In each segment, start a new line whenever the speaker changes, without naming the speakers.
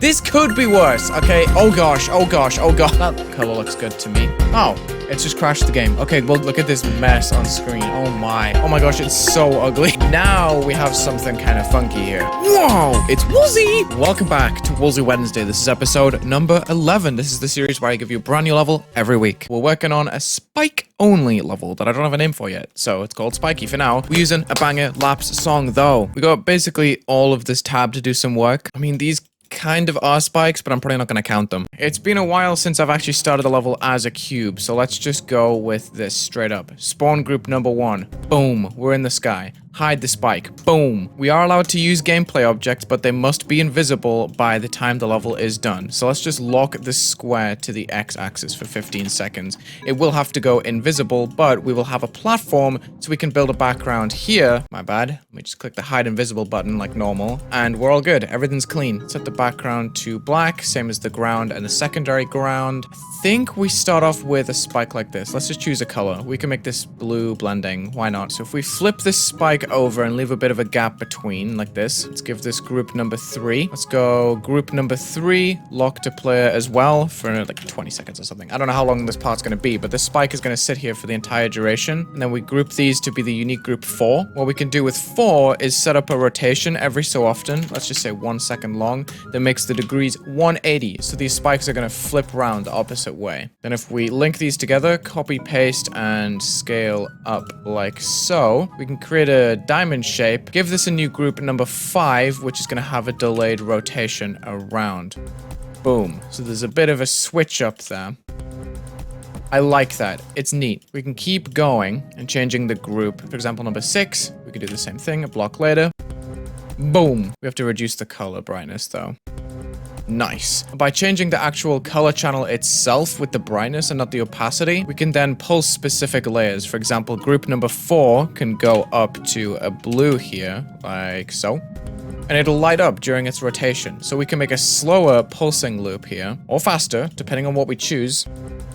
This could be worse, okay? Oh gosh, oh gosh, oh gosh. That color looks good to me. Oh, it's just crashed the game. Okay, well, look at this mess on screen. Oh my. Oh my gosh, it's so ugly. Now we have something kind of funky here. Whoa, it's Wulzy! Welcome back to Wulzy Wednesday. This is episode number 11. This is the series where I give you a brand new level every week. We're working on a spike-only level that I don't have a name for yet, so it's called Spiky for now. We're using a banger laps song, though. We got basically all of this tab to do some work. I mean, these kind of are spikes, but I'm probably not going to count them. It's been a while since I've actually started a level as a cube, so let's just go with this straight up. Spawn group number 1. Boom. We're in the sky. Hide the spike. Boom. We are allowed to use gameplay objects, but they must be invisible by the time the level is done. So let's just lock this square to the x-axis for 15 seconds. It will have to go invisible, but we will have a platform so we can build a background here. My bad. Let me just click the hide invisible button like normal, and we're all good. Everything's clean. Set the background to black, same as the ground and the secondary ground. I think we start off with a spike like this. Let's just choose a color. We can make this blue blending. Why not? So if we flip this spike over and leave a bit of a gap between like this, let's give this group number 3. Let's go group number 3, lock to player as well for like 20 seconds or something. I don't know how long this part's going to be, but this spike is going to sit here for the entire duration. And then we group these to be the unique group 4. What we can do with 4 is set up a rotation every so often. Let's just say 1 second long. That makes the degrees 180. So these spikes are going to flip around the opposite way. Then if we link these together, copy, paste, and scale up like so, we can create a diamond shape. Give this a new group number 5, which is going to have a delayed rotation around. Boom. So there's a bit of a switch up there. I like that. It's neat. We can keep going and changing the group. For example, number 6, we could do the same thing a block later. Boom. We have to reduce the color brightness though. Nice. By changing the actual color channel itself with the brightness and not the opacity, we can then pull specific layers. For example, group number 4 can go up to a blue here, like so. And it'll light up during its rotation. So we can make a slower pulsing loop here, or faster, depending on what we choose.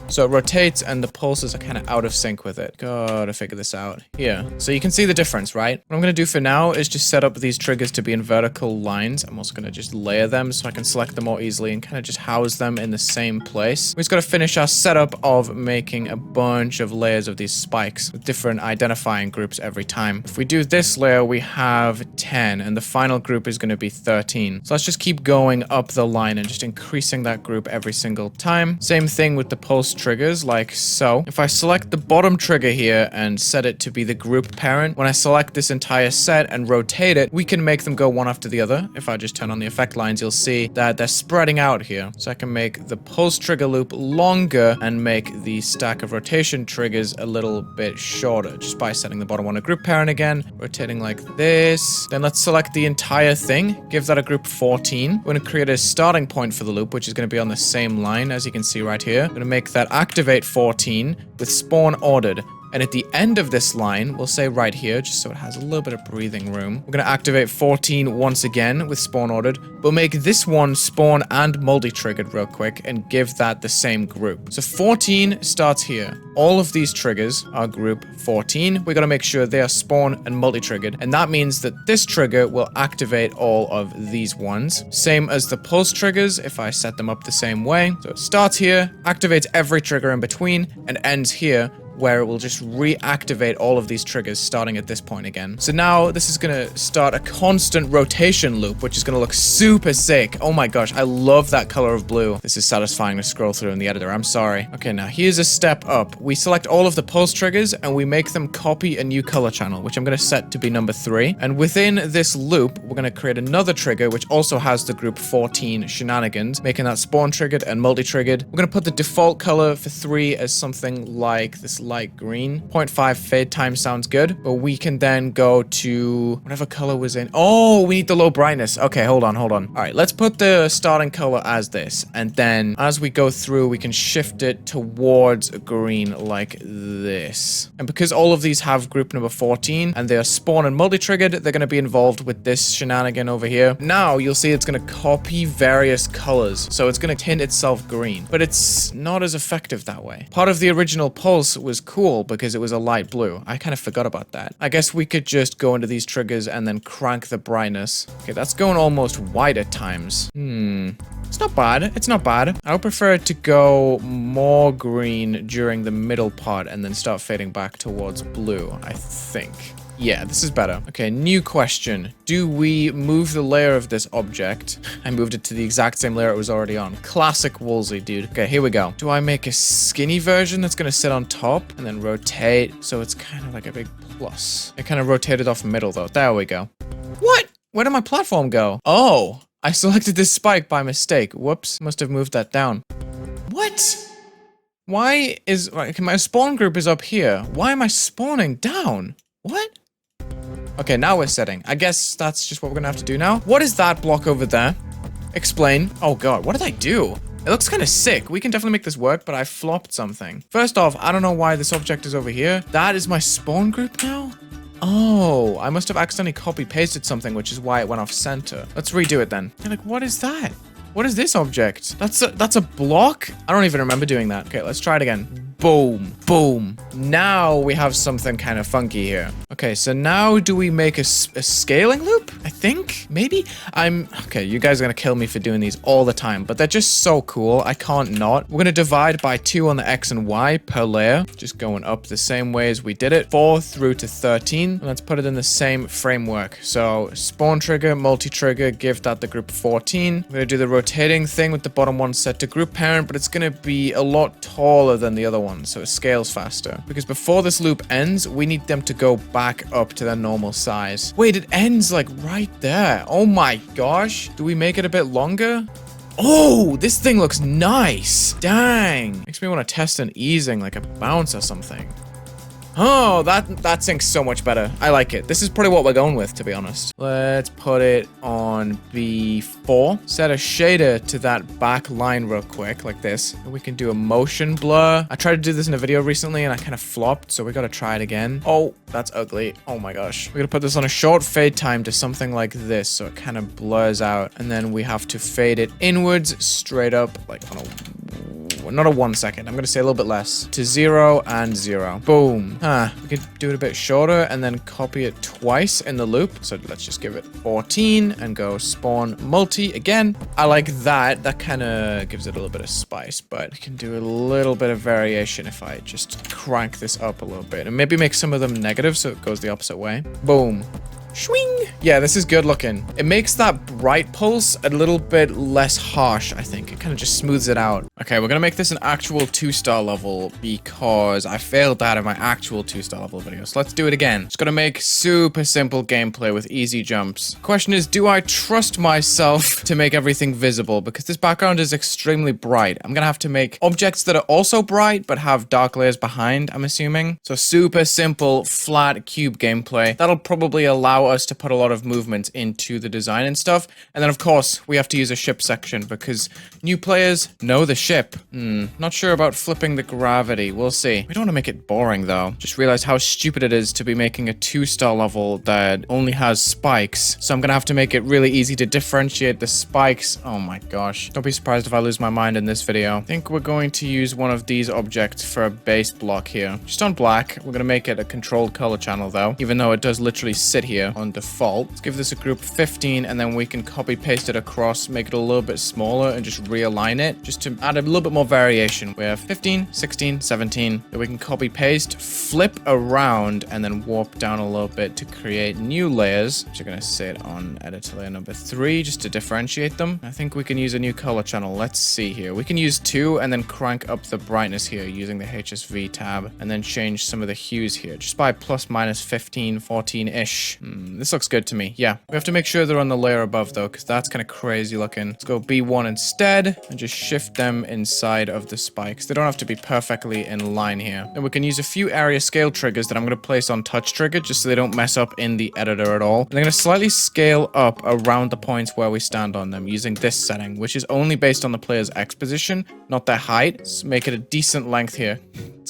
So it rotates and the pulses are kind of out of sync with it. Gotta figure this out. Here. So you can see the difference, right? What I'm going to do for now is just set up these triggers to be in vertical lines. I'm also going to just layer them so I can select them more easily and kind of just house them in the same place. We just got to finish our setup of making a bunch of layers of these spikes with different identifying groups every time. If we do this layer, we have 10 and the final group is going to be 13. So let's just keep going up the line and just increasing that group every single time. Same thing with the pulse triggers like so. If I select the bottom trigger here and set it to be the group parent, when I select this entire set and rotate it, we can make them go one after the other. If I just turn on the effect lines, you'll see that they're spreading out here. So I can make the pulse trigger loop longer and make the stack of rotation triggers a little bit shorter just by setting the bottom one a group parent again, rotating like this. Then let's select the entire thing, give that a group 14. We're going to create a starting point for the loop, which is going to be on the same line as you can see right here. I'm going to make that activate 14 with spawn ordered. And at the end of this line, we'll say right here, just so it has a little bit of breathing room. We're going to activate 14 once again with spawn ordered. We'll make this one spawn and multi-triggered real quick and give that the same group. So 14 starts here. All of these triggers are group 14. We got to make sure they are spawn and multi-triggered. And that means that this trigger will activate all of these ones. Same as the pulse triggers if I set them up the same way. So it starts here, activates every trigger in between, and ends here, where it will just reactivate all of these triggers starting at this point again. So now this is gonna start a constant rotation loop, which is gonna look super sick. Oh my gosh, I love that color of blue. This is satisfying to scroll through in the editor, I'm sorry. Okay, now here's a step up. We select all of the pulse triggers and we make them copy a new color channel, which I'm gonna set to be number 3. And within this loop, we're gonna create another trigger, which also has the group 14 shenanigans, making that spawn triggered and multi-triggered. We're gonna put the default color for 3 as something like this light green. 0.5 fade time sounds good, but we can then go to whatever color was in. Oh, we need the low brightness. Okay, hold on. All right, let's put the starting color as this, and then as we go through, we can shift it towards green like this. And because all of these have group number 14 and they are spawn and multi-triggered, they're going to be involved with this shenanigan over here. Now you'll see it's going to copy various colors, so it's going to tint itself green, but it's not as effective that way. Part of the original pulse was was cool because it was a light blue. I kind of forgot about that. I guess we could just go into these triggers and then crank the brightness. Okay, that's going almost white at times. It's not bad. It's not bad. I would prefer it to go more green during the middle part and then start fading back towards blue, I think. Yeah, this is better. Okay, new question. Do we move the layer of this object? I moved it to the exact same layer it was already on. Classic Wulzy, dude. Okay, here we go. Do I make a skinny version that's going to sit on top and then rotate so it's kind of like a big plus? It kind of rotated off middle, though. There we go. What? Where did my platform go? Oh, I selected this spike by mistake. Whoops. Must have moved that down. What? Why is... Okay, my spawn group is up here. Why am I spawning down? What? Okay, now we're setting. I guess that's just what we're gonna have to do now. What is that block over there? Explain. Oh god, what did I do? It looks kind of sick. We can definitely make this work, but I flopped something. First off, I don't know why this object is over here. That is my spawn group now? Oh, I must have accidentally copy-pasted something, which is why it went off center. Let's redo it then. You're like, what is that? What is this object? That's a block? I don't even remember doing that. Okay, let's try it again. Boom. Boom. Now we have something kind of funky here. Okay, so now do we make a scaling loop? I think? Maybe? Okay, you guys are gonna kill me for doing these all the time, but they're just so cool. I can't not. We're gonna divide by 2 on the X and Y per layer. Just going up the same way as we did it. 4 through to 13. And let's put it in the same framework. So spawn trigger, multi-trigger, give that the group 14. We're gonna do the rotating thing with the bottom one set to group parent, but it's gonna be a lot taller than the other one, so it scales faster. Because before this loop ends, we need them to go back up to their normal size. Wait, it ends like right there. Oh my gosh. Do we make it a bit longer? Oh, this thing looks nice. Dang. Makes me want to test an easing, like a bounce or something. Oh, that syncs so much better. I like it. This is probably what we're going with, to be honest. Let's put it on B4. Set a shader to that back line real quick, like this. And we can do a motion blur. I tried to do this in a video recently and I kind of flopped, so we gotta try it again. Oh, that's ugly. Oh my gosh. We're gonna put this on a short fade time to something like this, so it kind of blurs out. And then we have to fade it inwards, straight up, like on a... Not a 1 second. I'm going to say a little bit less. To 0 and 0. Boom. We could do it a bit shorter and then copy it twice in the loop. So let's just give it 14 and go spawn multi again. I like that. That kind of gives it a little bit of spice, but we can do a little bit of variation if I just crank this up a little bit and maybe make some of them negative so it goes the opposite way. Boom. Swing. Yeah, this is good looking. It makes that bright pulse a little bit less harsh, I think. It kind of just smooths it out. Okay, we're gonna make this an actual 2-star level because I failed that in my actual 2-star level video. So let's do it again. Just gonna make super simple gameplay with easy jumps. Question is, do I trust myself to make everything visible? Because this background is extremely bright. I'm gonna have to make objects that are also bright but have dark layers behind, I'm assuming. So super simple, flat cube gameplay. That'll probably allow us to put a lot of movement into the design and stuff. And then of course we have to use a ship section because new players know the ship. Not sure about flipping the gravity. We'll see. We don't want to make it boring though. Just realized how stupid it is to be making a 2-star level that only has spikes. So I'm gonna have to make it really easy to differentiate the spikes. Oh my gosh. Don't be surprised if I lose my mind in this video. I think we're going to use one of these objects for a base block here. Just on black. We're gonna make it a controlled color channel though, even though it does literally sit here on default. Let's give this a group 15 and then we can copy paste it across, make it a little bit smaller and just realign it just to add a little bit more variation. We have 15, 16, 17 that we can copy paste, flip around and then warp down a little bit to create new layers, which are going to sit on editor layer number 3 just to differentiate them. I think we can use a new color channel. Let's see here. We can use 2 and then crank up the brightness here using the HSV tab and then change some of the hues here just by plus minus 15, 14-ish. This looks good to me. Yeah, we have to make sure they're on the layer above though, because that's kind of crazy looking. Let's go B1 instead and just shift them inside of the spikes. They don't have to be perfectly in line here. And we can use a few area scale triggers that I'm going to place on touch trigger just so they don't mess up in the editor at all. And I'm going to slightly scale up around the points where we stand on them using this setting, which is only based on the player's X position, not their height. Let's make it a decent length here.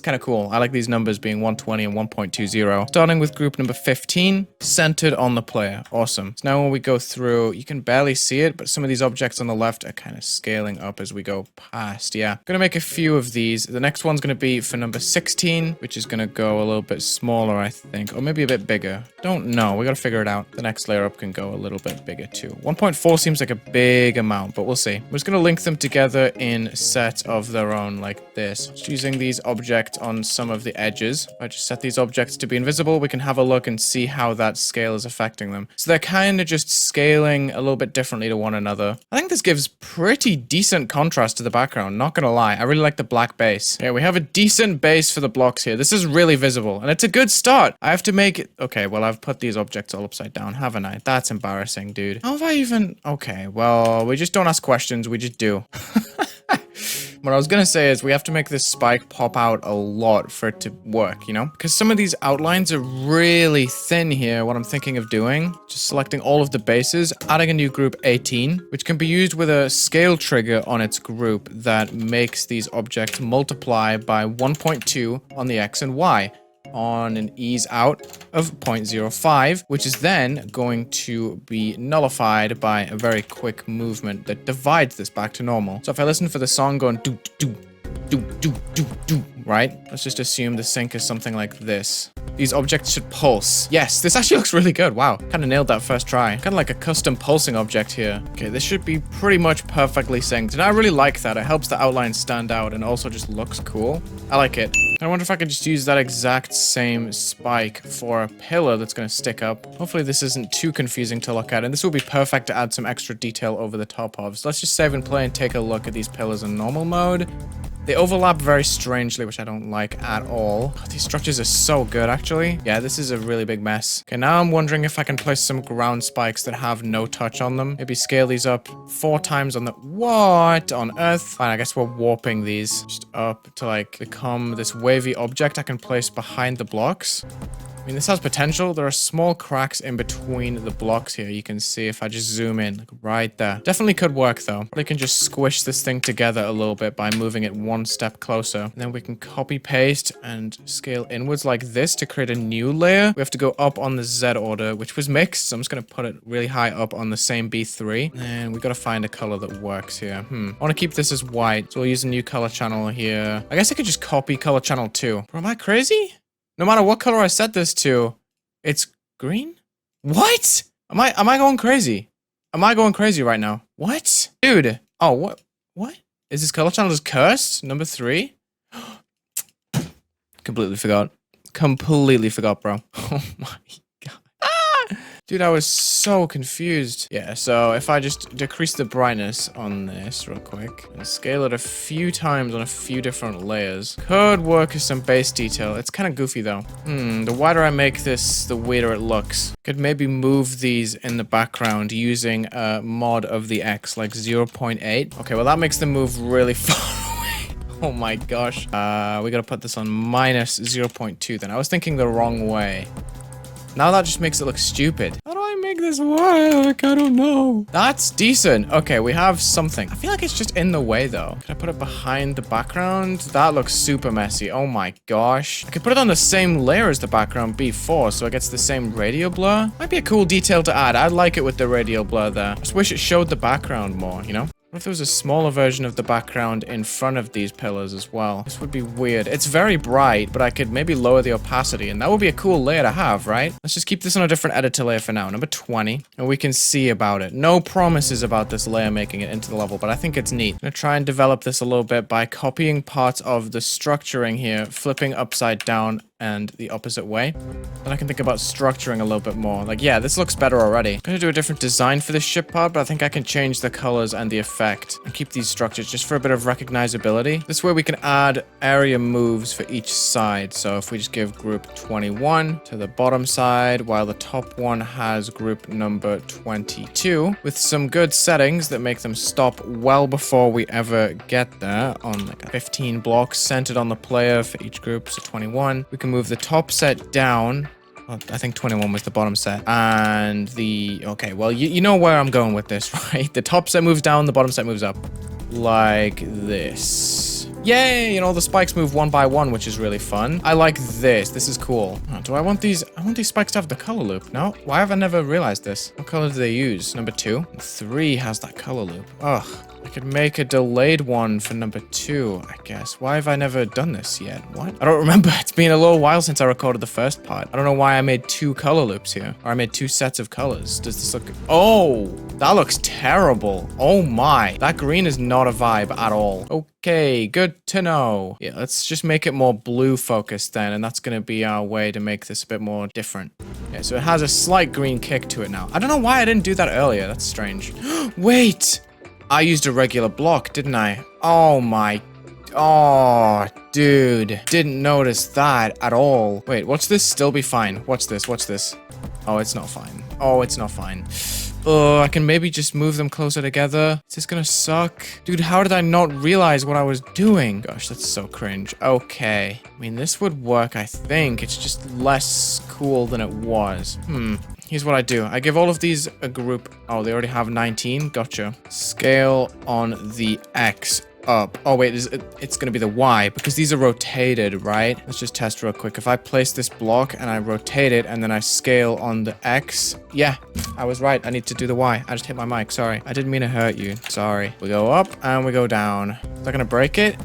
kind of cool. I like these numbers being 120 and 1.20. Starting with group number 15, centered on the player. Awesome. So now when we go through, you can barely see it, but some of these objects on the left are kind of scaling up as we go past. Yeah. I'm going to make a few of these. The next one's going to be for number 16, which is going to go a little bit smaller, I think, or maybe a bit bigger. Don't know. We got to figure it out. The next layer up can go a little bit bigger too. 1.4 seems like a big amount, but we'll see. We're just going to link them together in sets of their own like this. Just using these objects on some of the edges. If I just set these objects to be invisible, we can have a look and see how that scale is affecting them. So they're kind of just scaling a little bit differently to one another. I think this gives pretty decent contrast to the background, not gonna lie. I really like the black base. Yeah, we have a decent base for the blocks here. This is really visible, and it's a good start. I have to make it... Okay, well, I've put these objects all upside down, haven't I? That's embarrassing, dude. How have I even... Okay, well, we just don't ask questions, we just do. What I was gonna say is we have to make this spike pop out a lot for it to work, you know? Because some of these outlines are really thin here, what I'm thinking of doing. Just selecting all of the bases, adding a new group 18, which can be used with a scale trigger on its group that makes these objects multiply by 1.2 on the X and Y, on an ease out of 0.05, which is then going to be nullified by a very quick movement that divides this back to normal. So if I listen for the song going do do do do do do, right? Let's just assume the sync is something like this. These objects should pulse. Yes, this actually looks really good. Wow, kind of nailed that first try. Kind of like a custom pulsing object here. Okay, this should be pretty much perfectly synced. And I really like that. It helps the outline stand out and also just looks cool. I like it. I wonder if I could just use that exact same spike for a pillar that's going to stick up. Hopefully this isn't too confusing to look at. And this will be perfect to add some extra detail over the top of. So let's just save and play and take a look at these pillars in normal mode. They overlap very strangely, which I don't like at all. Oh, these structures are so good, actually. Yeah, this is a really big mess. Okay, now I'm wondering if I can place some ground spikes that have no touch on them. Maybe scale these up 4 times on the... What on earth? Fine, I guess we're warping these just up to, like, become this wavy object I can place behind the blocks. I mean, this has potential. There are small cracks in between the blocks here. You can see if I just zoom in, like right there. Definitely could work though. Probably can just squish this thing together a little bit by moving it one step closer. And then we can copy paste and scale inwards like this to create a new layer. We have to go up on the Z order, which was mixed. So I'm just going to put it really high up on the same B3. And we got to find a color that works here. I want to keep this as white. So we'll use a new color channel here. I guess I could just copy color channel 2. Bro, am I crazy? No matter what color I set this to, it's green? What? Am I going crazy? Am I going crazy right now? What? Dude. Oh, what? What? Is this color channel just cursed? Number 3? Completely forgot. Completely forgot, bro. Oh my god. Ah! Dude, I was so confused. Yeah, so if I just decrease the brightness on this real quick and scale it a few times on a few different layers, could work as some base detail. It's kind of goofy though. The wider I make this, the weirder it looks. Could maybe move these in the background using a mod of the X, like 0.8. Okay, well that makes them move really far away. Oh my gosh. We gotta put this on minus 0.2 then. I was thinking the wrong way. Now that just makes it look stupid. How do I make this work? I don't know. That's decent. Okay, we have something. I feel like it's just in the way though. Can I put it behind the background? That looks super messy. Oh my gosh. I could put it on the same layer as the background B4 so it gets the same radial blur. Might be a cool detail to add. I'd like it with the radial blur there. I just wish it showed the background more, you know? What if there was a smaller version of the background in front of these pillars as well? This would be weird. It's very bright, but I could maybe lower the opacity, and that would be a cool layer to have, right? Let's just keep this on a different editor layer for now, number 20, and we can see about it. No promises about this layer making it into the level, but I think it's neat. I'm gonna try and develop this a little bit by copying parts of the structuring here, flipping upside down and the opposite way. Then I can think about structuring a little bit more. Like, yeah, this looks better already. I'm gonna do a different design for this ship part, but I think I can change the colors and the effect and keep these structures just for a bit of recognizability. This way we can add area moves for each side. So if we just give group 21 to the bottom side, while the top one has group number 22, with some good settings that make them stop well before we ever get there on like 15 blocks centered on the player for each group, so 21. We can move the top set down. Well, I think 21 was the bottom set. And the... Okay, well, you know where I'm going with this, right? The top set moves down, the bottom set moves up. Like this. Yay! And all the spikes move one by one, which is really fun. I like this. This is cool. Oh, do I want these? I want these spikes to have the color loop. No? Why have I never realized this? What color do they use? Number 2? 3 has that color loop. Ugh. I could make a delayed one for number 2, I guess. Why have I never done this yet? What? I don't remember. It's been a little while since I recorded the first part. I don't know why I made 2 color loops here. Or I made 2 sets of colors. Does this look... Oh! That looks terrible. Oh my. That green is not a vibe at all. Okay, good to know. Yeah, let's just make it more blue focused then. And that's going to be our way to make this a bit more different. Okay, so it has a slight green kick to it now. I don't know why I didn't do that earlier. That's strange. Wait! I used a regular block, didn't I? Oh my... Oh, dude. Didn't notice that at all. Wait, watch this still be fine. Watch this, watch this. Oh, it's not fine. Oh, it's not fine. Oh, I can maybe just move them closer together. Is this gonna suck? Dude, how did I not realize what I was doing? Gosh, that's so cringe. Okay. I mean, this would work, I think. It's just less cool than it was. Here's what I do. I give all of these a group. Oh, they already have 19. Gotcha. Scale on the X up. Oh, wait. It's going to be the Y because these are rotated, right? Let's just test real quick. If I place this block and I rotate it and then I scale on the X. Yeah, I was right. I need to do the Y. I just hit my mic. Sorry. I didn't mean to hurt you. Sorry. We go up and we go down. Is that going to break it?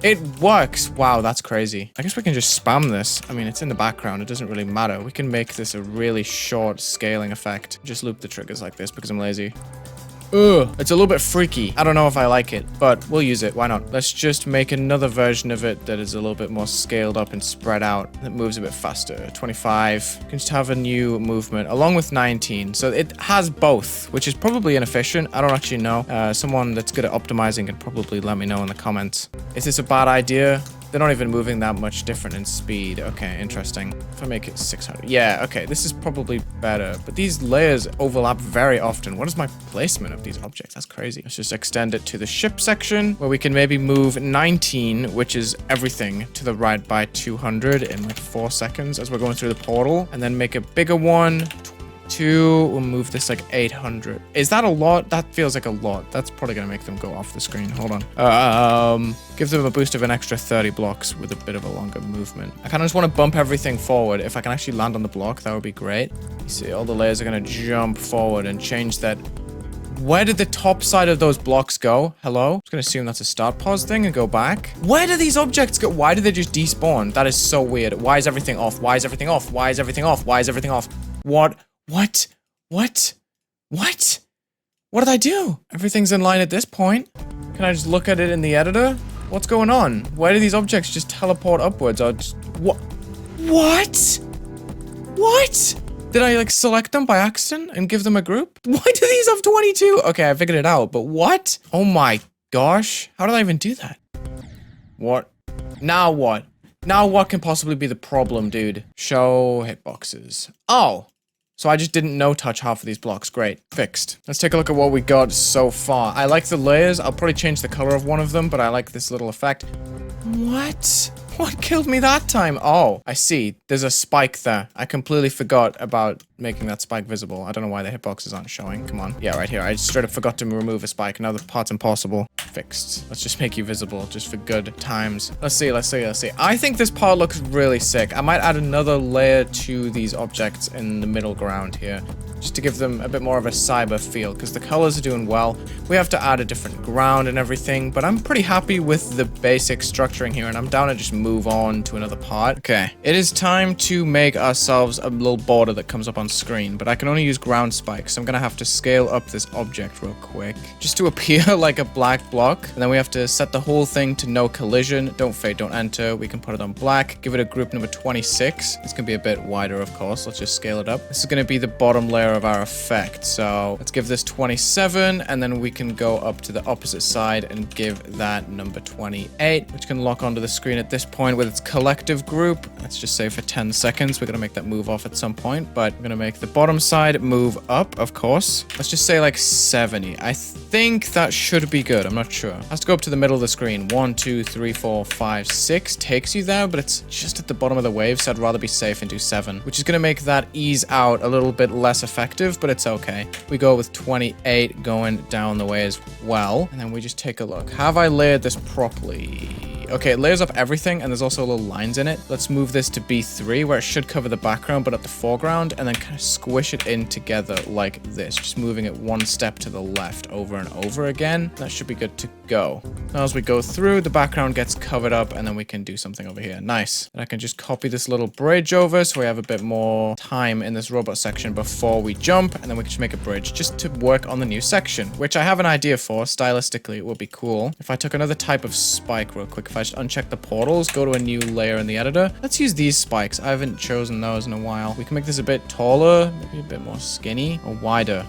It works. Wow, that's crazy. I guess we can just spam this. I mean, it's in the background. It doesn't really matter. We can make this a really short scaling effect. Just loop the triggers like this because I'm lazy. Ugh, it's a little bit freaky. I don't know if I like it, but we'll use it. Why not? Let's just make another version of it that is a little bit more scaled up and spread out. That moves a bit faster. 25. You can just have a new movement along with 19. So it has both, which is probably inefficient. I don't actually know. Someone that's good at optimizing can probably let me know in the comments. Is this a bad idea? They're not even moving that much different in speed. Okay, interesting. If I make it 600. Yeah, okay, this is probably better. But these layers overlap very often. What is my placement of these objects? That's crazy. Let's just extend it to the ship section where we can maybe move 19, which is everything, to the right by 200 in like 4 seconds as we're going through the portal. And then make a bigger one. 2, we'll move this like 800. Is that a lot? That feels like a lot. That's probably gonna make them go off the screen. Hold on. Give them a boost of an extra 30 blocks with a bit of a longer movement. I kind of just want to bump everything forward. If I can actually land on the block, that would be great. You see, all the layers are gonna jump forward and change that. Where did the top side of those blocks go? Hello? I'm just gonna assume that's a start pause thing and go back. Where do these objects go? Why do they just despawn? That is so weird. Why is everything off? Why is everything off? Why is everything off? Why is everything off? What? What? What? What? What did I do? Everything's in line at this point. Can I just look at it in the editor? What's going on? Why do these objects just teleport upwards? Or just... What? What? What? Did I, like, select them by accident and give them a group? Why do these have 22? Okay, I figured it out, but what? Oh my gosh. How did I even do that? What? Now what? Now what can possibly be the problem, dude? Show hitboxes. Oh. So I just didn't no-touch half of these blocks. Great. Fixed. Let's take a look at what we got so far. I like the layers. I'll probably change the color of one of them, but I like this little effect. What? What killed me that time? Oh, I see. There's a spike there. I completely forgot about making that spike visible. I don't know why the hitboxes aren't showing. Come on. Yeah, right here. I straight up forgot to remove a spike. Now the part's impossible. Fixed. Let's just make you visible just for good times. Let's see. I think this part looks really sick. I might add another layer to these objects in the middle ground here, just to give them a bit more of a cyber feel, because the colors are doing well. We have to add a different ground and everything, but I'm pretty happy with the basic structuring here, and I'm down to just move on to another part. Okay, it is time to make ourselves a little border that comes up on screen, but I can only use ground spikes, so I'm gonna have to scale up this object real quick, just to appear like a black block, and then we have to set the whole thing to no collision. Don't fade, don't enter. We can put it on black, give it a group number 26. It's gonna be a bit wider, of course. Let's just scale it up. This is gonna be the bottom layer of our effect, so let's give this 27, and then we can go up to the opposite side and give that number 28, which can lock onto the screen at this point with its collective group. Let's just say for 10 seconds. We're gonna make that move off at some point, but I'm gonna make the bottom side move up, of course. Let's just say like 70. I think that should be good. I'm not sure. It has to go up to the middle of the screen. 1, 2, 3, 4, 5, 6 takes you there, but it's just at the bottom of the wave, so I'd rather be safe and do 7, which is gonna make that ease out a little bit less effective, but it's okay. We go with 28 going down the way as well, and then we just take a look. Have I layered this properly? Okay, it layers up everything, and there's also little lines in it. Let's move this to B3, where it should cover the background, but at the foreground, and then kind of squish it in together like this. Just moving it one step to the left over and over again. That should be good to go. Now, as we go through, the background gets covered up, and then we can do something over here. Nice. And I can just copy this little bridge over, so we have a bit more time in this robot section before we jump, and then we can just make a bridge just to work on the new section, which I have an idea for. Stylistically, it would be cool if I took another type of spike real quick. If I just uncheck the portals, go to a new layer in the editor. Let's use these spikes. I haven't chosen those in a while. We can make this a bit taller, maybe a bit more skinny, or wider.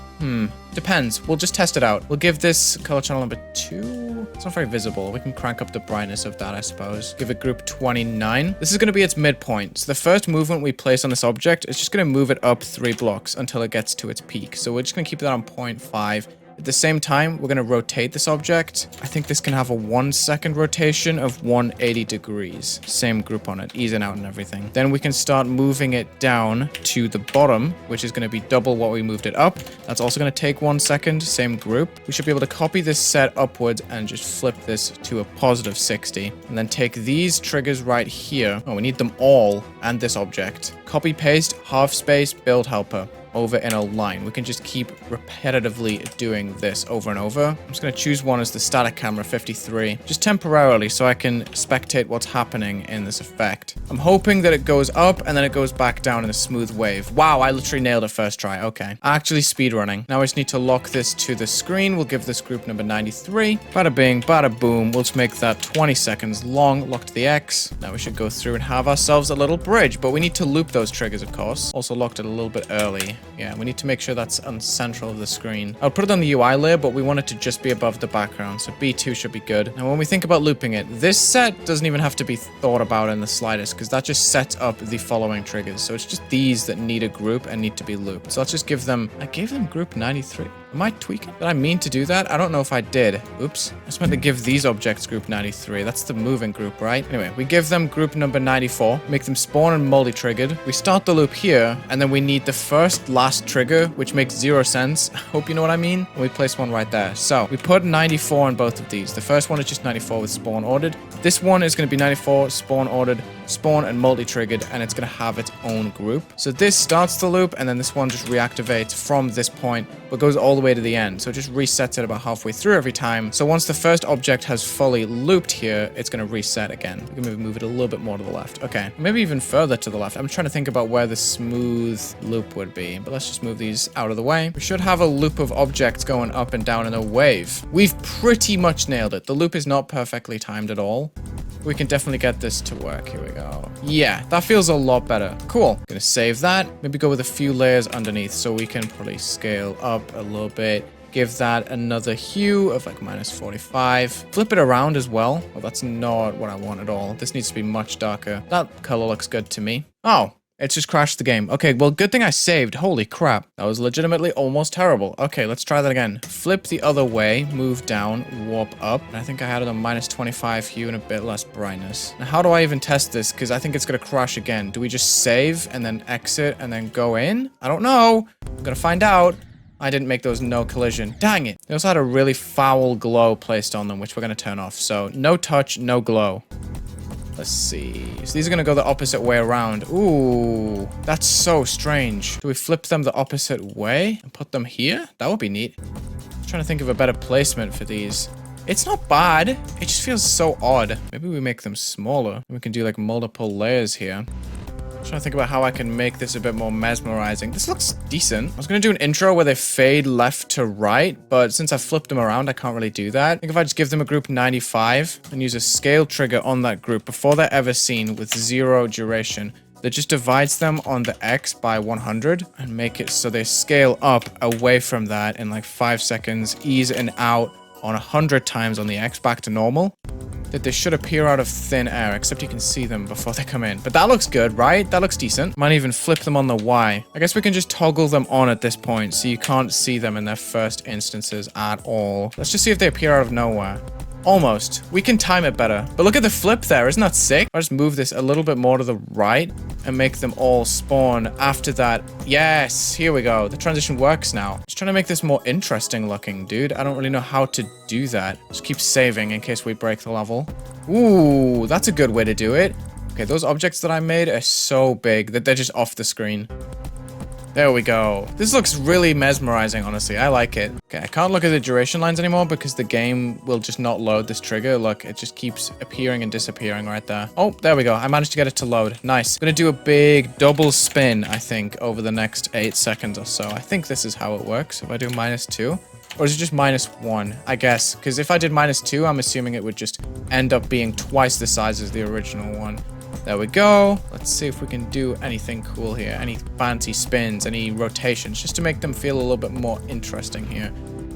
Depends. We'll just test it out. We'll give this color channel number 2. It's not very visible. We can crank up the brightness of that, I suppose. Give it group 29. This is going to be its midpoint. So the first movement we place on this object is just going to move it up 3 blocks until it gets to its peak. So we're just going to keep that on 0.5. At the same time, we're going to rotate this object. I think this can have a 1-second rotation of 180 degrees. Same group on it, easing out and everything. Then we can start moving it down to the bottom, which is going to be double what we moved it up. That's also going to take 1 second, same group. We should be able to copy this set upwards and just flip this to a positive 60. And then take these triggers right here. Oh, we need them all and this object. Copy, paste, half space, build helper. Over in a line. We can just keep repetitively doing this over and over. I'm just going to choose one as the static camera 53, just temporarily so I can spectate what's happening in this effect. I'm hoping that it goes up and then it goes back down in a smooth wave. Wow, I literally nailed it first try. Okay. Actually speedrunning. Now I just need to lock this to the screen. We'll give this group number 93. Bada bing, bada boom. We'll just make that 20 seconds long. Lock to the X. Now we should go through and have ourselves a little bridge, but we need to loop those triggers, of course. Also locked it a little bit early. Yeah, we need to make sure that's on central of the screen. I'll put it on the UI layer, but we want it to just be above the background, so B2 should be good. Now, when we think about looping it, this set doesn't even have to be thought about in the slightest, because that just sets up the following triggers. So it's just these that need a group and need to be looped. So let's just give them... I gave them group 93. Am I tweaking? Did I mean to do that? I don't know if I did. Oops. I just meant to give these objects group 93. That's the moving group, right? Anyway, we give them group number 94, make them spawn and multi-triggered. We start the loop here, and then we need the first last trigger, which makes 0 sense. Hope you know what I mean. And we place one right there. So we put 94 on both of these. The first one is just 94 with spawn ordered. This one is going to be 94, spawn ordered, spawn and multi-triggered, and it's going to have its own group. So this starts the loop, and then this one just reactivates from this point, but goes all the way to the end. So it just resets it about halfway through every time. So once the first object has fully looped here, it's going to reset again. We can maybe move it a little bit more to the left. Okay, maybe even further to the left. I'm trying to think about where the smooth loop would be, but let's just move these out of the way. We should have a loop of objects going up and down in a wave. We've pretty much nailed it. The loop is not perfectly timed at all. We can definitely get this to work. Here we go. Yeah, that feels a lot better. Cool. Gonna save that. Maybe go with a few layers underneath so we can probably scale up a little bit. Give that another hue of like minus 45. Flip it around as well. Well, that's not what I want at all. This needs to be much darker. That color looks good to me. Oh. It's just crashed the game. Okay, well, good thing I saved. Holy crap. That was legitimately almost terrible. Okay, let's try that again. Flip the other way, move down, warp up. And I think I had it on minus 25 hue and a bit less brightness. Now, how do I even test this? Because I think it's going to crash again. Do we just save and then exit and then go in? I don't know. I'm going to find out. I didn't make those no collision. Dang it. They also had a really foul glow placed on them, which we're going to turn off. So no touch, no glow. Let's see. So these are going to go the opposite way around. Ooh, that's so strange. Do we flip them the opposite way and put them here? That would be neat. I'm trying to think of a better placement for these. It's not bad. It just feels so odd. Maybe we make them smaller. We can do like multiple layers here. I'm trying to think about how I can make this a bit more mesmerizing. This looks decent. I was going to do an intro where they fade left to right, but since I flipped them around, I can't really do that. I think if I just give them a group 95 and use a scale trigger on that group before they're ever seen with 0 duration, that just divides them on the X by 100 and make it so they scale up away from that in like 5 seconds, ease and out on 100 times on the X back to normal. That they should appear out of thin air, except you can see them before they come in. But that looks good, right? That looks decent. Might even flip them on the Y. I guess we can just toggle them on at this point, so you can't see them in their first instances at all. Let's just see if they appear out of nowhere. Almost. We can time it better. But look at the flip there. Isn't that sick? I'll just move this a little bit more to the right and make them all spawn after that. Yes, here we go. The transition works now. Just trying to make this more interesting looking, dude. I don't really know how to do that. Just keep saving in case we break the level. Ooh, that's a good way to do it. Okay, those objects that I made are so big that they're just off the screen. There we go. This looks really mesmerizing, honestly. I like it. Okay, I can't look at the duration lines anymore because the game will just not load this trigger. Look, it just keeps appearing and disappearing right there. Oh, there we go. I managed to get it to load. Nice. I'm gonna do a big double spin, I think, over the next 8 seconds or so. I think this is how it works. If I do -2, or is it just -1? I guess, because if I did -2, I'm assuming it would just end up being twice the size as the original one. There we go. Let's see if we can do anything cool here. Any fancy spins, any rotations, just to make them feel a little bit more interesting here.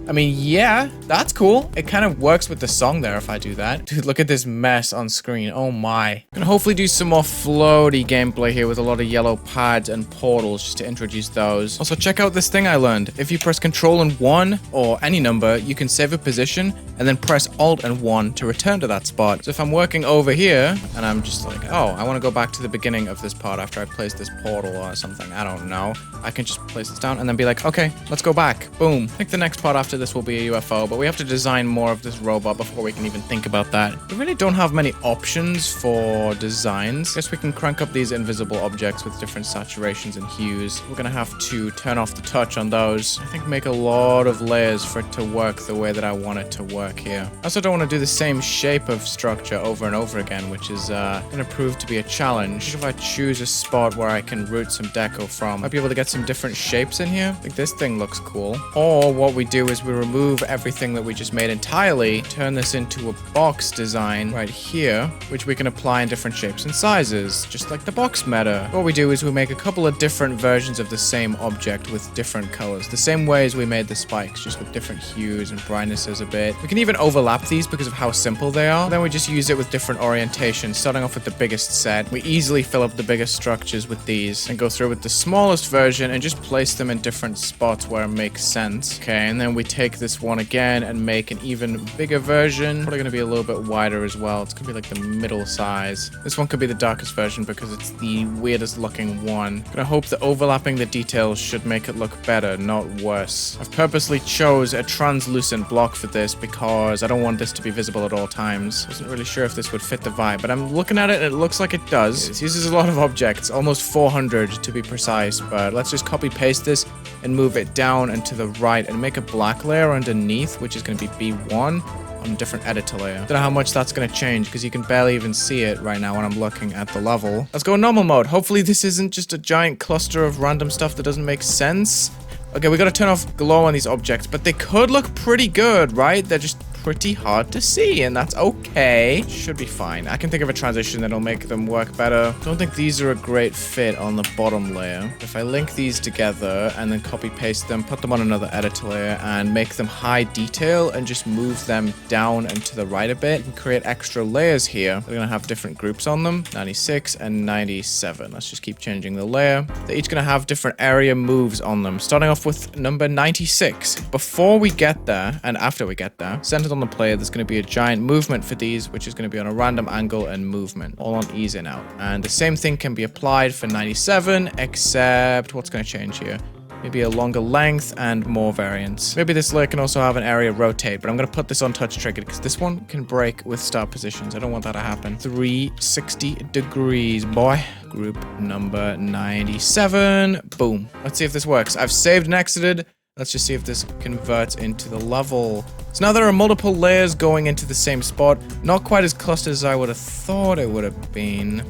I mean, yeah, that's cool. It kind of works with the song there if I do that. Dude, look at this mess on screen. Oh my. Gonna hopefully do some more floaty gameplay here with a lot of yellow pads and portals just to introduce those. Also, check out this thing I learned. If you press Control and 1 or any number, you can save a position and then press Alt and 1 to return to that spot. So if I'm working over here and I'm just like, oh, I want to go back to the beginning of this part after I place this portal or something, I don't know. I can just place this down and then be like, okay, let's go back. Boom. I think the next part after this will be a UFO, but we have to design more of this robot before we can even think about that. We really don't have many options for designs. Guess we can crank up these invisible objects with different saturations and hues. We're gonna have to turn off the touch on those. I think make a lot of layers for it to work the way that I want it to work here. I also don't want to do the same shape of structure over and over again, which is gonna prove to be a challenge. If I choose a spot where I can root some deco from, I'd be able to get some different shapes in here. I think this thing looks cool. Or what we do is we remove everything that we just made entirely, turn this into a box design right here, which we can apply in different shapes and sizes, just like the box meta. What we do is we make a couple of different versions of the same object with different colors, the same way as we made the spikes, just with different hues and brightnesses a bit. We can even overlap these because of how simple they are. Then we just use it with different orientations, starting off with the biggest set. We easily fill up the biggest structures with these and go through with the smallest version and just place them in different spots where it makes sense. Okay, and then we take this one again and make an even bigger version. Probably going to be a little bit wider as well. It's going to be like the middle size. This one could be the darkest version because it's the weirdest looking one. Gonna hope that overlapping the details should make it look better, not worse. I've purposely chose a translucent block for this because I don't want this to be visible at all times. Wasn't really sure if this would fit the vibe, but I'm looking at it and it looks like it does. It uses a lot of objects, almost 400 to be precise, but let's just copy paste this and move it down and to the right and make a black layer underneath, which is going to be B1 on a different editor layer. Don't know how much that's going to change because you can barely even see it right now when I'm looking at the level. Let's go normal mode. Hopefully this isn't just a giant cluster of random stuff that doesn't make sense. Okay, we got to turn off glow on these objects, but they could look pretty good, right? They're just pretty hard to see, and that's okay. Should be fine. I can think of a transition that'll make them work better. Don't think these are a great fit on the bottom layer. If I link these together and then copy paste them, put them on another editor layer and make them high detail and just move them down and to the right a bit and create extra layers here. They're gonna have different groups on them, 96 and 97. Let's just keep changing the layer. They're each gonna have different area moves on them, starting off with number 96. Before we get there and after we get there, centered on the player, there's going to be a giant movement for these, which is going to be on a random angle and movement, all on ease in out. And the same thing can be applied for 97, except what's going to change here? Maybe a longer length and more variance. Maybe this layer can also have an area rotate, but I'm going to put this on touch trigger because this one can break with start positions. I don't want that to happen. 360 degrees, boy. Group number 97. Boom. Let's see if this works. I've saved and exited. Let's just see if this converts into the level. So now there are multiple layers going into the same spot. Not quite as clustered as I would have thought it would have been.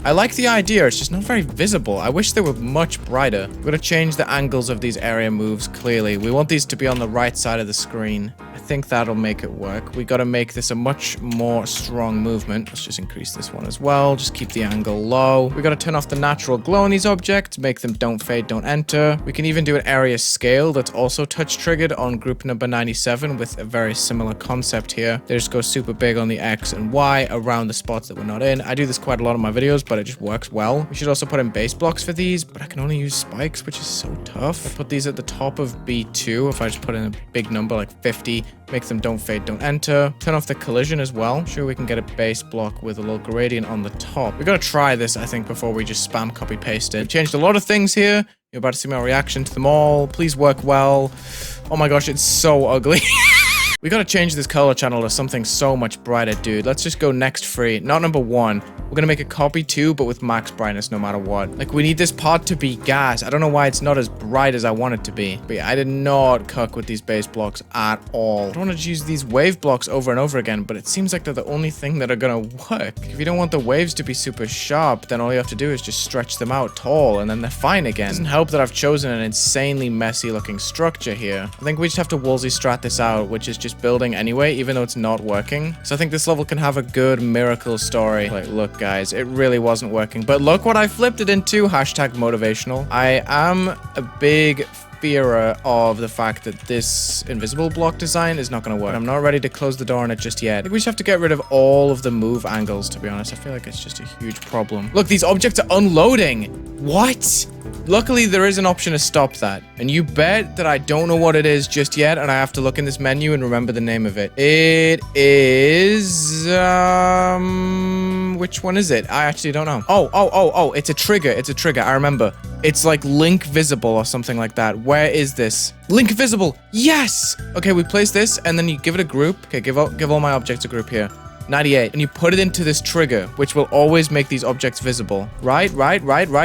I like the idea, it's just not very visible. I wish they were much brighter. We're gonna change the angles of these area moves clearly. We want these to be on the right side of the screen. I think that'll make it work. We gotta make this a much more strong movement. Let's just increase this one as well. Just keep the angle low. We gotta turn off the natural glow on these objects, make them don't fade, don't enter. We can even do an area scale that's also touch triggered on group number 97 with a very similar concept here. They just go super big on the X and Y around the spots that we're not in. I do this quite a lot in my videos, but it just works well. We should also put in base blocks for these, but I can only use spikes, which is so tough. I put these at the top of B2. If I just put in a big number like 50, Make them don't fade, don't enter. Turn off the collision as well. Sure, we can get a base block with a little gradient on the top. We gotta try this, I think, before we just spam copy paste it. We changed a lot of things here. You're about to see my reaction to them all. Please work well. Oh my gosh, it's so ugly. We gotta change this color channel to something so much brighter, dude. Let's just go next free. Not number 1. We're gonna make a copy too, but with max brightness no matter what. Like, we need this part to be gas. I don't know why it's not as bright as I want it to be. But yeah, I did not cuck with these base blocks at all. I don't want to use these wave blocks over and over again, but it seems like they're the only thing that are gonna work. If you don't want the waves to be super sharp, then all you have to do is just stretch them out tall, and then they're fine again. It doesn't help that I've chosen an insanely messy looking structure here. I think we just have to Wulzy strat this out, which is just building anyway, even though it's not working. So I think this level can have a good miracle story. Like, look guys, it really wasn't working, but look what I flipped it into. Hashtag motivational. I am a big fearer of the fact that this invisible block design is not going to work. I'm not ready to close the door on it just yet. I think we just have to get rid of all of the move angles, to be honest. I feel like it's just a huge problem. Look, these objects are unloading. What? Luckily, there is an option to stop that. And you bet that I don't know what it is just yet, and I have to look in this menu and remember the name of it. It is... which one is it? I actually don't know. Oh, it's a trigger. It's a trigger. I remember. It's like link visible or something like that. Where is this? Link visible. Yes! Okay, we place this, and then you give it a group. Okay, give all my objects a group here. 98. And you put it into this trigger, which will always make these objects visible. Right.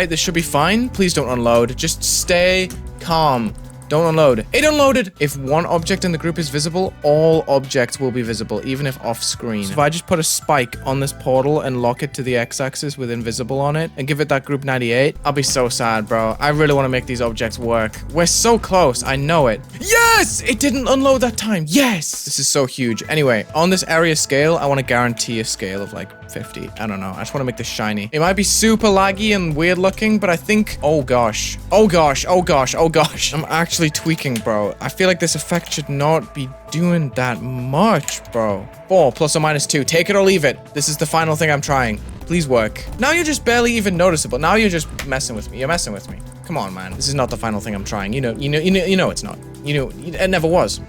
This should be fine. Please don't unload. Just stay calm. Don't unload. It unloaded! If one object in the group is visible, all objects will be visible, even if off screen. So if I just put a spike on this portal and lock it to the x-axis with invisible on it, and give it that group 98, I'll be so sad, bro. I really want to make these objects work. We're so close. I know it. Yes! It didn't unload that time. Yes! This is so huge. Anyway, on this area scale, I want to guarantee a scale of like 50. I don't know. I just want to make this shiny. It might be super laggy and weird looking, but I think... Oh gosh. I'm actually tweaking, bro. I feel like this effect should not be doing that much, bro. 4 plus or minus 2. Take it or leave it. This is the final thing I'm trying. Please work. Now you're just barely even noticeable. Now you're just messing with me. You're messing with me. Come on, man. This is not the final thing I'm trying. You know it's not. It never was.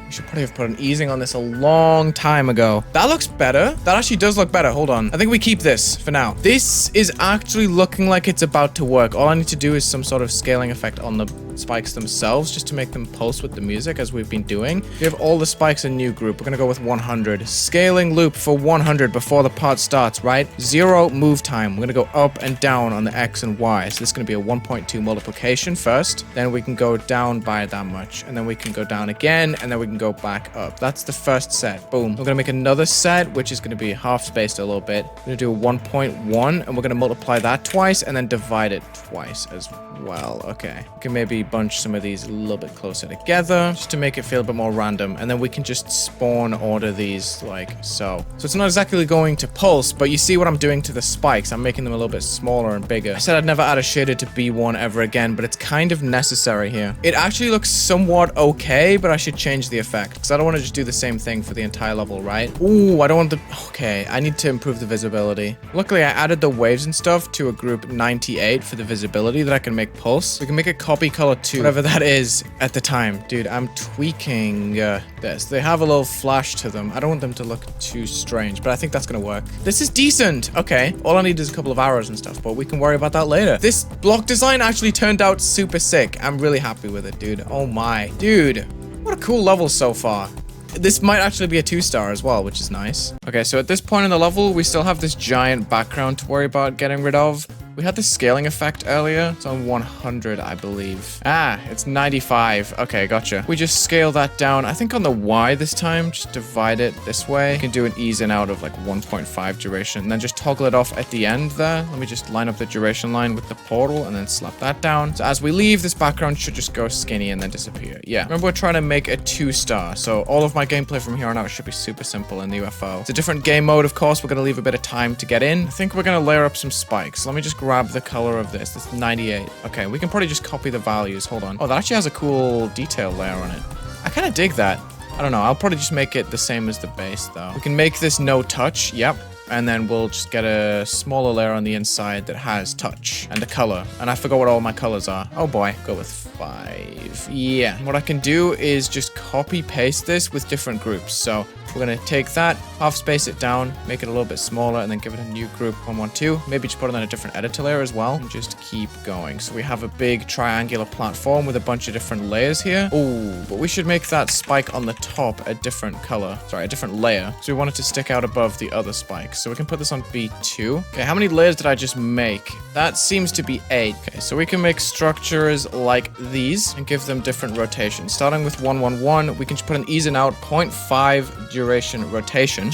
We should probably have put an easing on this a long time ago. That looks better. That actually does look better. Hold on. I think we keep this for now. This is actually looking like it's about to work. All I need to do is some sort of scaling effect on the spikes themselves just to make them pulse with the music as we've been doing. We have all the spikes in new group. We're gonna go with 100. Scaling loop for 100 before the part starts, right? 0 move time. We're gonna go up and down on the X and Y. So this is gonna be a 1.2 multiplication first. Then we can go down by that much. And then we can go down again. And then we can go back up. That's the first set. Boom. We're gonna make another set, which is gonna be half spaced a little bit. We're gonna do a 1.1 and we're gonna multiply that twice and then divide it twice as well. Okay. We can maybe bunch some of these a little bit closer together just to make it feel a bit more random, and then we can just spawn order these like so. So it's not exactly going to pulse, but you see what I'm doing to the spikes. I'm making them a little bit smaller and bigger. I said I'd never add a shader to B1 ever again, but it's kind of necessary here. It actually looks somewhat okay, but I should change the effect because I don't want to just do the same thing for the entire level, right? Ooh, I don't want the... Okay, I need to improve the visibility. Luckily, I added the waves and stuff to a group 98 for the visibility that I can make pulse. We can make a copy color 2, whatever that is at the time. Dude, I'm tweaking this. They have a little flash to them. I don't want them to look too strange, but I think that's gonna work. This is decent. Okay, all I need is a couple of arrows and stuff, but we can worry about that later. This block design actually turned out super sick. I'm really happy with it, dude. Oh my. Dude, what a cool level so far. This might actually be a 2-star as well, which is nice. Okay, so at this point in the level, we still have this giant background to worry about getting rid of. We had the scaling effect earlier. It's on 100, I believe. Ah, it's 95. Okay, gotcha. We just scale that down. I think on the Y this time, just divide it this way. You can do an ease in out of like 1.5 duration, and then just toggle it off at the end there. Let me just line up the duration line with the portal and then slap that down. So as we leave, this background should just go skinny and then disappear. Yeah. Remember, we're trying to make a 2-star. So all of my gameplay from here on out should be super simple in the UFO. It's a different game mode, of course. We're going to leave a bit of time to get in. I think we're going to layer up some spikes. Let me just grab the color of this. This is 98. Okay, we can probably just copy the values. Hold on. Oh, that actually has a cool detail layer on it. I kind of dig that. I don't know. I'll probably just make it the same as the base, though. We can make this no touch. Yep. And then we'll just get a smaller layer on the inside that has touch and a color. And I forgot what all my colors are. Oh boy, go with 5. Yeah. What I can do is just copy paste this with different groups. So we're going to take that, half space it down, make it a little bit smaller, and then give it a new group 112. Maybe just put it on a different editor layer as well, and just keep going. So we have a big triangular platform with a bunch of different layers here. Oh, but we should make that spike on the top a different color. Sorry, a different layer. So we want it to stick out above the other spikes. So we can put this on B2. Okay, how many layers did I just make? That seems to be 8. Okay, so we can make structures like these and give them different rotations. Starting with 111, we can just put an ease and out 0.5 duration rotation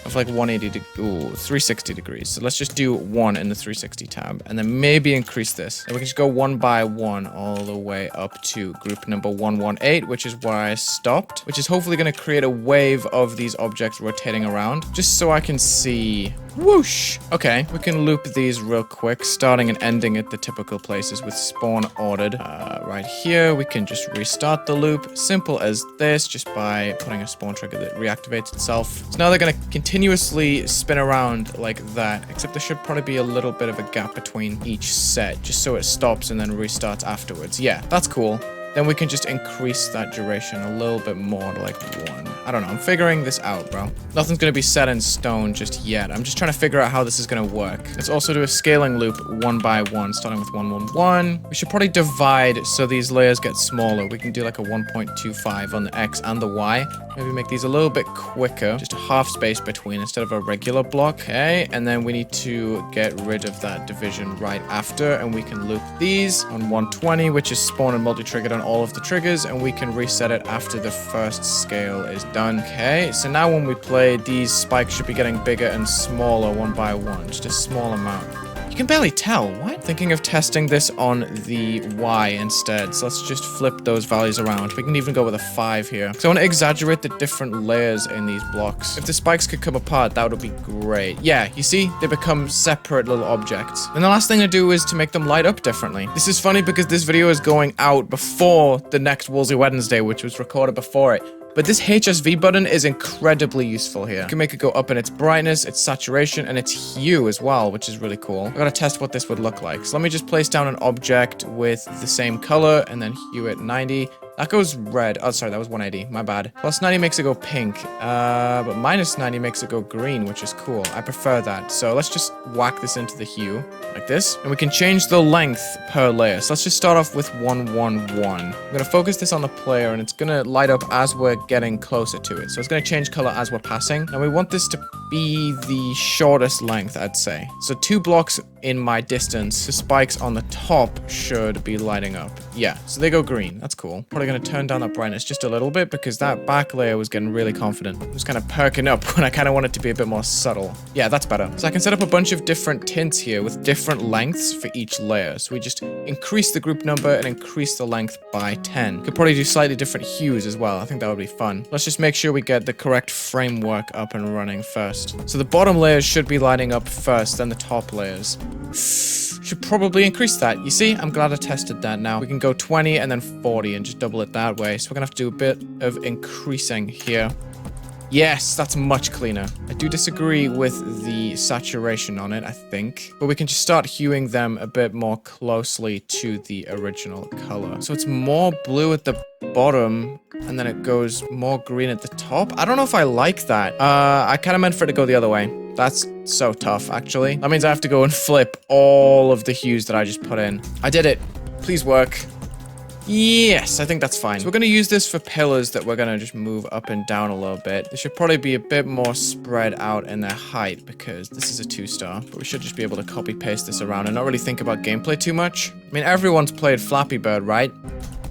of like 360 degrees. So let's just do 1 in the 360 tab and then maybe increase this. And we can just go 1 by 1 all the way up to group number 118, which is where I stopped, which is hopefully going to create a wave of these objects rotating around, just so I can see. Whoosh. Okay, we can loop these real quick, starting and ending at the typical places with spawn ordered. Right here, we can just restart the loop. Simple as this, just by putting a spawn trigger that reactivates itself. So now they're going to continuously spin around like that, except there should probably be a little bit of a gap between each set, just so it stops and then restarts afterwards. Yeah, that's cool. Then we can just increase that duration a little bit more to like 1. I don't know. I'm figuring this out, bro. Nothing's going to be set in stone just yet. I'm just trying to figure out how this is going to work. Let's also do a scaling loop 1 by 1, starting with 111. We should probably divide so these layers get smaller. We can do like a 1.25 on the X and the Y. Maybe make these a little bit quicker. Just a half space between instead of a regular block. Okay, and then we need to get rid of that division right after. And we can loop these on 120, which is spawn and multi-triggered on all of the triggers. And we can reset it after the first scale is done. Okay, so now when we play, these spikes should be getting bigger and smaller 1 by 1. Just a small amount. You can barely tell. What? Thinking of testing this on the Y instead. So let's just flip those values around. We can even go with a 5 here. So I want to exaggerate the different layers in these blocks. If the spikes could come apart, that would be great. Yeah, you see? They become separate little objects. And the last thing to do is to make them light up differently. This is funny because this video is going out before the next Wulzy Wednesday, which was recorded before it. But this HSV button is incredibly useful here. You can make it go up in its brightness, its saturation, and its hue as well, which is really cool. I gotta test what this would look like. So let me just place down an object with the same color and then hue it 90. That goes red. Oh, sorry, that was 180. My bad. Plus 90 makes it go pink. But minus 90 makes it go green, which is cool. I prefer that. So let's just whack this into the hue like this. And we can change the length per layer. So let's just start off with 111. I'm going to focus this on the player and it's going to light up as we're getting closer to it. So it's going to change color as we're passing. And we want this to be the shortest length, I'd say. So 2 blocks in my distance, the spikes on the top should be lighting up. Yeah, so they go green. That's cool. Probably going to turn down that brightness just a little bit because that back layer was getting really confident. It was kind of perking up when I kind of want it to be a bit more subtle. Yeah, that's better. So I can set up a bunch of different tints here with different lengths for each layer. So we just increase the group number and increase the length by 10. Could probably do slightly different hues as well. I think that would be fun. Let's just make sure we get the correct framework up and running first. So the bottom layers should be lighting up first, then the top layers. Should probably increase that. You see, I'm glad I tested that now. We can go 20 and then 40 and just double it that way. So we're gonna have to do a bit of increasing here. Yes, that's much cleaner. I do disagree with the saturation on it, I think. But we can just start huing them a bit more closely to the original color. So it's more blue at the bottom, and then it goes more green at the top. I don't know if I like that. I kind of meant for it to go the other way. That's so tough, actually. That means I have to go and flip all of the hues that I just put in. I did it. Please work. Yes, I think that's fine. So we're going to use this for pillars that we're going to just move up and down a little bit. They should probably be a bit more spread out in their height because this is a 2-star. But we should just be able to copy paste this around and not really think about gameplay too much. I mean, everyone's played Flappy Bird, right?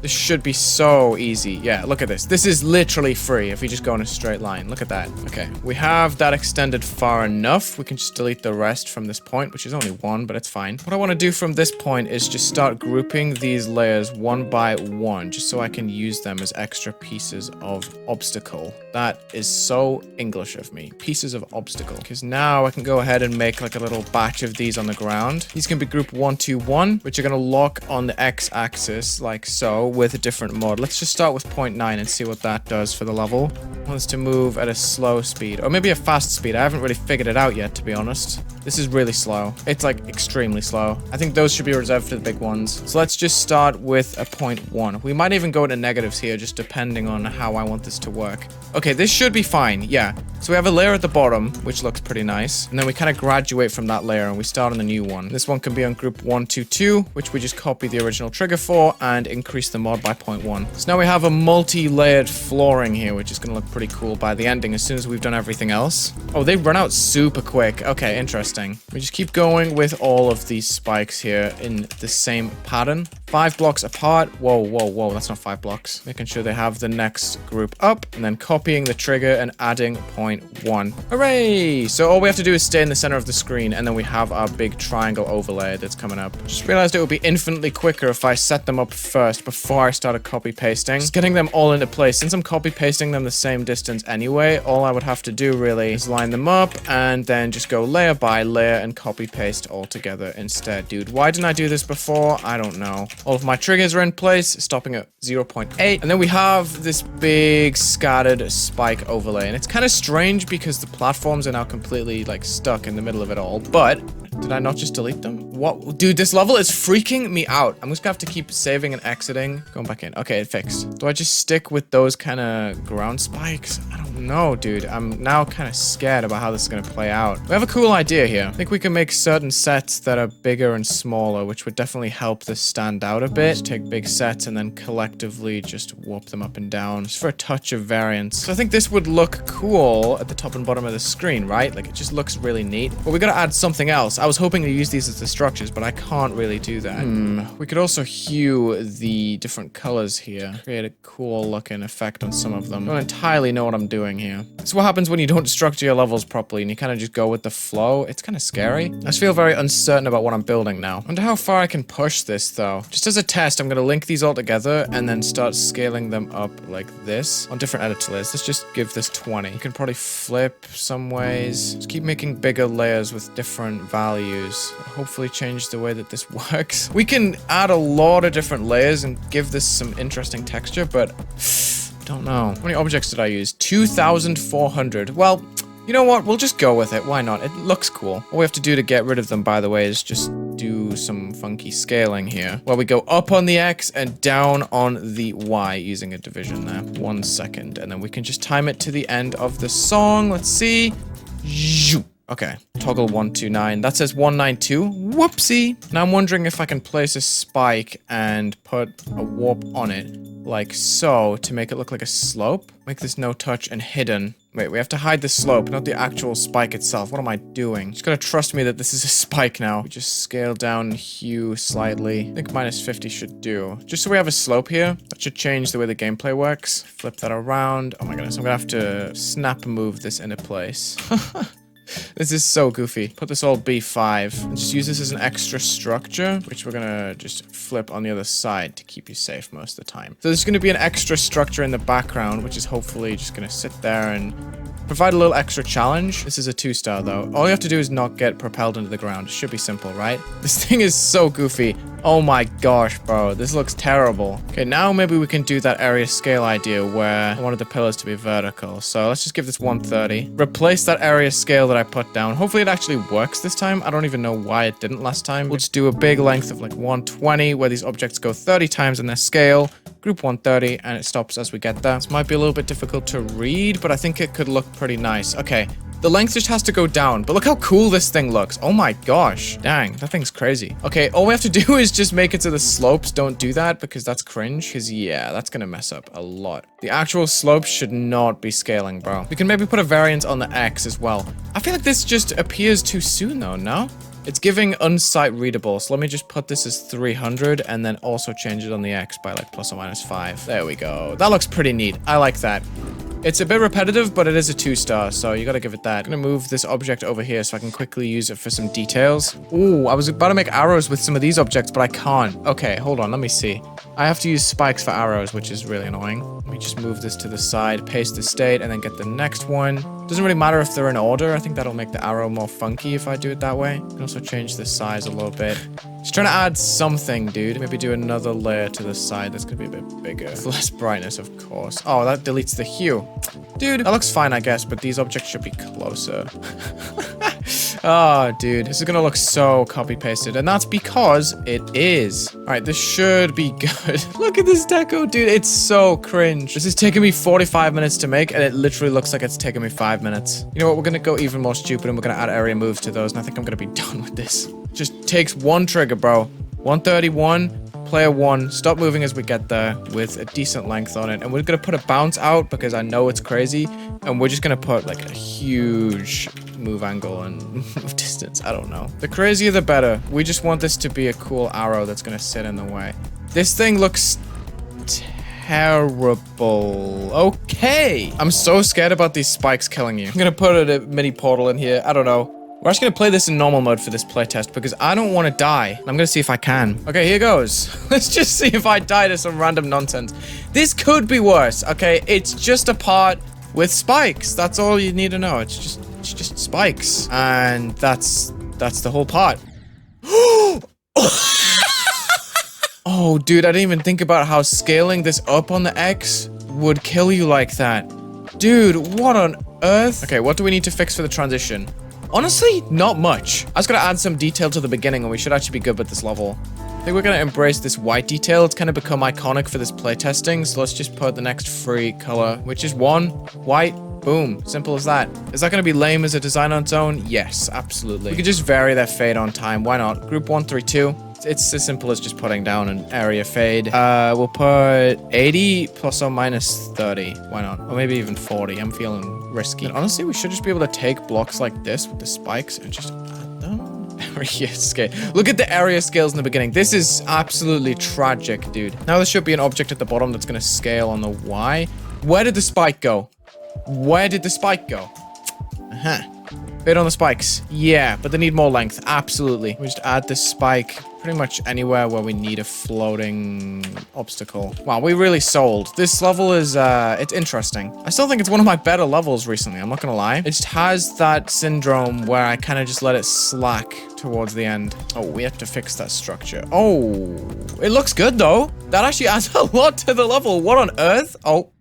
This should be so easy. Yeah, look at this. This is literally free if you just go in a straight line. Look at that. Okay, we have that extended far enough. We can just delete the rest from this point, which is only 1, but it's fine. What I want to do from this point is just start grouping these layers 1 by 1, just so I can use them as extra pieces of obstacle. That is so English of me. Pieces of obstacle. Because now I can go ahead and make like a little batch of these on the ground. These can be group 1, 2, 1, which are going to lock on the x-axis like so, with a different mod. Let's just start with 0.9 and see what that does for the level. I want us to move at a slow speed, or maybe a fast speed. I haven't really figured it out yet, to be honest. This is really slow. It's like extremely slow. I think those should be reserved for the big ones. So let's just start with a 0.1. We might even go into negatives here, just depending on how I want this to work. Okay, this should be fine. Yeah. So we have a layer at the bottom, which looks pretty nice. And then we kind of graduate from that layer and we start on the new one. This one can be on group 122, which we just copy the original trigger for and increase the mod by 0.1. So now we have a multi-layered flooring here, which is going to look pretty cool by the ending as soon as we've done everything else. Oh, they run out super quick. Okay, interesting. We just keep going with all of these spikes here in the same pattern. 5 blocks apart. Whoa, whoa, whoa. That's not 5 blocks. Making sure they have the next group up and then copying the trigger and adding 0.1. Hooray! So all we have to do is stay in the center of the screen and then we have our big triangle overlay that's coming up. Just realized it would be infinitely quicker if I set them up first before I started copy pasting. Just getting them all into place. Since I'm copy pasting them the same distance anyway, all I would have to do really is line them up and then just go layer by layer and copy paste all together instead. Dude, why didn't I do this before? I don't know. All of my triggers are in place, stopping at 0.8. And then we have this big scattered spike overlay. And it's kind of strange because the platforms are now completely like stuck in the middle of it all. But did I not just delete them? What? Dude, this level is freaking me out. I'm just gonna have to keep saving and exiting. Going back in. Okay, it fixed. Do I just stick with those kind of ground spikes? I don't know, dude. I'm now kind of scared about how this is gonna play out. We have a cool idea here. I think we can make certain sets that are bigger and smaller, which would definitely help this stand out a bit. Just take big sets and then collectively just warp them up and down just for a touch of variance. So I think this would look cool at the top and bottom of the screen, right? Like it just looks really neat. But we gotta add something else. I was hoping to use these as the structures, but I can't really do that. We could also hue the different colors here. Create a cool looking effect on some of them. I don't entirely know what I'm doing here. It's what happens when you don't structure your levels properly and you kind of just go with the flow. It's kind of scary. I just feel very uncertain about what I'm building now. I wonder how far I can push this though. Just as a test, I'm going to link these all together and then start scaling them up like this on different editor layers. Let's just give this 20. You can probably flip some ways. Just keep making bigger layers with different values. Hopefully change the way that this works. We can add a lot of different layers and give this some interesting texture, but don't know. How many objects did I use? 2,400. Well, you know what? We'll just go with it. Why not? It looks cool. All we have to do to get rid of them, by the way, is just do some funky scaling here. Where we go up on the X and down on the Y using a division there. 1 second. And then we can just time it to the end of the song. Let's see. Okay, toggle 129. That says 192. Whoopsie. Now I'm wondering if I can place a spike and put a warp on it, like so, to make it look like a slope. Make this no touch and hidden. Wait, we have to hide the slope, not the actual spike itself. What am I doing? Just gotta trust me that this is a spike now. We just scale down hue slightly. I think minus 50 should do. Just so we have a slope here. That should change the way the gameplay works. Flip that around. Oh my goodness, I'm gonna have to snap move this into place. This is so goofy. Put this all B5 and just use this as an extra structure, which we're gonna just flip on the other side to keep you safe most of the time. So there's gonna be an extra structure in the background, which is hopefully just gonna sit there and provide a little extra challenge. This is a 2-star though. All you have to do is not get propelled into the ground. It should be simple, right? This thing is so goofy. Oh my gosh, bro. This looks terrible. Okay, now maybe we can do that area scale idea where I wanted the pillars to be vertical. So let's just give this 130. Replace that area scale that I put down. Hopefully it actually works this time. I don't even know why it didn't last time. We'll just do a big length of like 120 where these objects go 30 times in their scale. Group 130 and it stops as we get there. This might be a little bit difficult to read, but I think it could look pretty nice. Okay. The length just has to go down, but look how cool this thing looks. Oh my gosh. Dang, that thing's crazy. Okay, all we have to do is just make it so the slopes don't do that because that's cringe. Because yeah, that's gonna mess up a lot. The actual slopes should not be scaling, bro. We can maybe put a variant on the X as well. I feel like this just appears too soon though, no? It's giving unsight readable, so let me just put this as 300 and then also change it on the X by like plus or minus 5. There we go. That looks pretty neat. I like that. It's a bit repetitive, but it is a 2-star, so you gotta give it that. I'm gonna move this object over here so I can quickly use it for some details. Ooh, I was about to make arrows with some of these objects, but I can't. Okay, hold on, let me see. I have to use spikes for arrows, which is really annoying. Let me just move this to the side, paste the state, and then get the next one. Doesn't really matter if they're in order. I think that'll make the arrow more funky if I do it that way. I can also change the size a little bit. Just trying to add something, dude. Maybe do another layer to the side that's gonna be a bit bigger. With less brightness, of course. Oh, that deletes the hue. Dude, that looks fine, I guess, but these objects should be closer. Oh, dude, this is gonna look so copy-pasted, and that's because it is. All right, this should be good. Look at this deco, dude. It's so cringe. This is taking me 45 minutes to make, and it literally looks like it's taking me 5 minutes. You know what? We're gonna go even more stupid, and we're gonna add area moves to those, and I think I'm gonna be done with this. Just takes one trigger, bro. 131. Player 1, stop moving as we get there with a decent length on it. And we're going to put a bounce out because I know it's crazy. And we're just going to put like a huge move angle and move distance. I don't know. The crazier the better. We just want this to be a cool arrow that's going to sit in the way. This thing looks terrible. Okay. I'm so scared about these spikes killing you. I'm going to put a mini portal in here. I don't know. We're actually going to play this in normal mode for this playtest because I don't want to die. I'm going to see if I can. Okay, here goes. Let's just see if I die to some random nonsense. This could be worse, okay? It's just a part with spikes. That's all you need to know. It's just spikes. And that's the whole part. Oh, dude, I didn't even think about how scaling this up on the X would kill you like that. Dude, what on earth? Okay, what do we need to fix for the transition? Honestly, not much. I was gonna add some detail to the beginning and we should actually be good with this level. I think we're gonna embrace this white detail. It's kind of become iconic for this playtesting, so let's just put the next free color, which is 1, white, boom. Simple as that. Is that gonna be lame as a design on its own? Yes, absolutely. We could just vary their fade on time, why not? Group 1, 3, 2. It's as simple as just putting down an area fade. We'll put 80 plus or minus 30. Why not? Or maybe even 40. I'm feeling risky. And honestly, we should just be able to take blocks like this with the spikes and just add them. Area scale. Look at the area scales in the beginning. This is absolutely tragic, dude. Now there should be an object at the bottom that's going to scale on the Y. Where did the spike go? Where did the spike go? Bit on the spikes. Yeah, but they need more length. Absolutely. We just add this spike pretty much anywhere where we need a floating obstacle. Wow, we really sold. This level is, it's interesting. I still think it's one of my better levels recently. I'm not gonna lie. It just has that syndrome where I kind of just let it slack towards the end. Oh, we have to fix that structure. Oh, it looks good though. That actually adds a lot to the level. What on earth? Oh.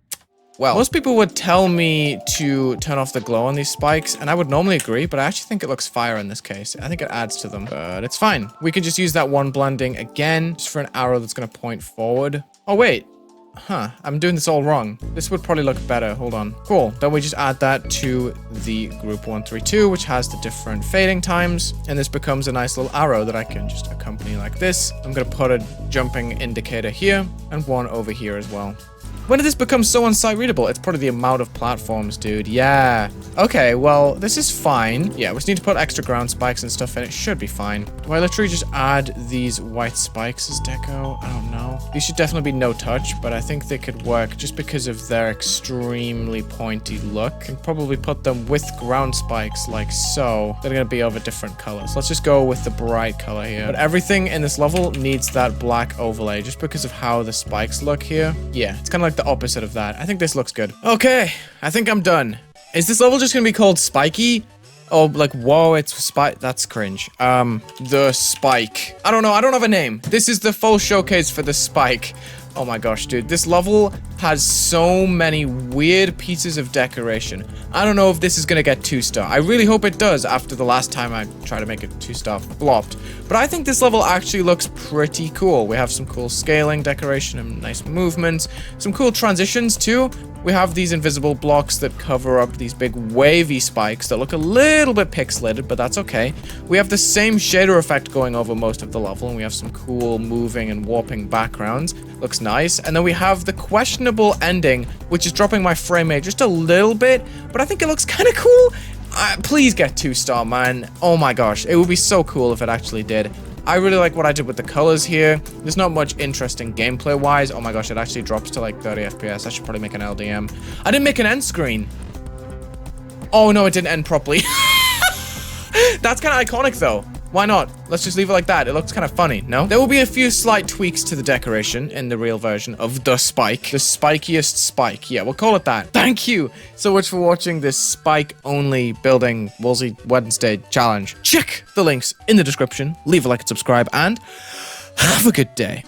Well, most people would tell me to turn off the glow on these spikes, and I would normally agree, but I actually think it looks fire in this case. I think it adds to them, but it's fine. We can just use that one blending again, just for an arrow that's going to point forward. Oh, wait. Huh, I'm doing this all wrong. This would probably look better. Hold on. Cool. Then we just add that to the group 132, which has the different fading times. And this becomes a nice little arrow that I can just accompany like this. I'm going to put a jumping indicator here and one over here as well. When did this become so unsight readable? It's probably the amount of platforms, dude. Yeah. Okay, well, this is fine. Yeah, we just need to put extra ground spikes and stuff in. It should be fine. Do I literally just add these white spikes as deco? I don't know. These should definitely be no touch, but I think they could work just because of their extremely pointy look. And probably put them with ground spikes like so. They're going to be of a different color. So let's just go with the bright color here. But everything in this level needs that black overlay just because of how the spikes look here. Yeah, it's kind of like the opposite of that. I think this looks good. Okay, I think I'm done. Is this level just gonna be called Spiky? Oh, like, whoa, it's spike. That's cringe. The spike. I don't know. I don't have a name. This is the full showcase for the spike. Oh my gosh, dude. This level has so many weird pieces of decoration. I don't know if this is gonna get 2-star. I really hope it does after the last time I tried to make it 2-star flopped. But I think this level actually looks pretty cool. We have some cool scaling decoration and nice movements. Some cool transitions too. We have these invisible blocks that cover up these big wavy spikes that look a little bit pixelated, but that's okay. We have the same shader effect going over most of the level, and we have some cool moving and warping backgrounds. Looks nice. And then we have the questionable ending, which is dropping my frame rate just a little bit, but I think it looks kind of cool. Please get 2-star, man. Oh my gosh, it would be so cool if it actually did. I really like what I did with the colors here. There's not much interesting gameplay wise. Oh my gosh, it actually drops to like 30 FPS. I should probably make an LDM. I didn't make an end screen. Oh no, it didn't end properly. That's kind of iconic though. Why not? Let's just leave it like that. It looks kind of funny, no? There will be a few slight tweaks to the decoration in the real version of the spike. The spikiest spike. Yeah, we'll call it that. Thank you so much for watching this spike-only building Wulzy Wednesday challenge. Check the links in the description. Leave a like and subscribe, and have a good day.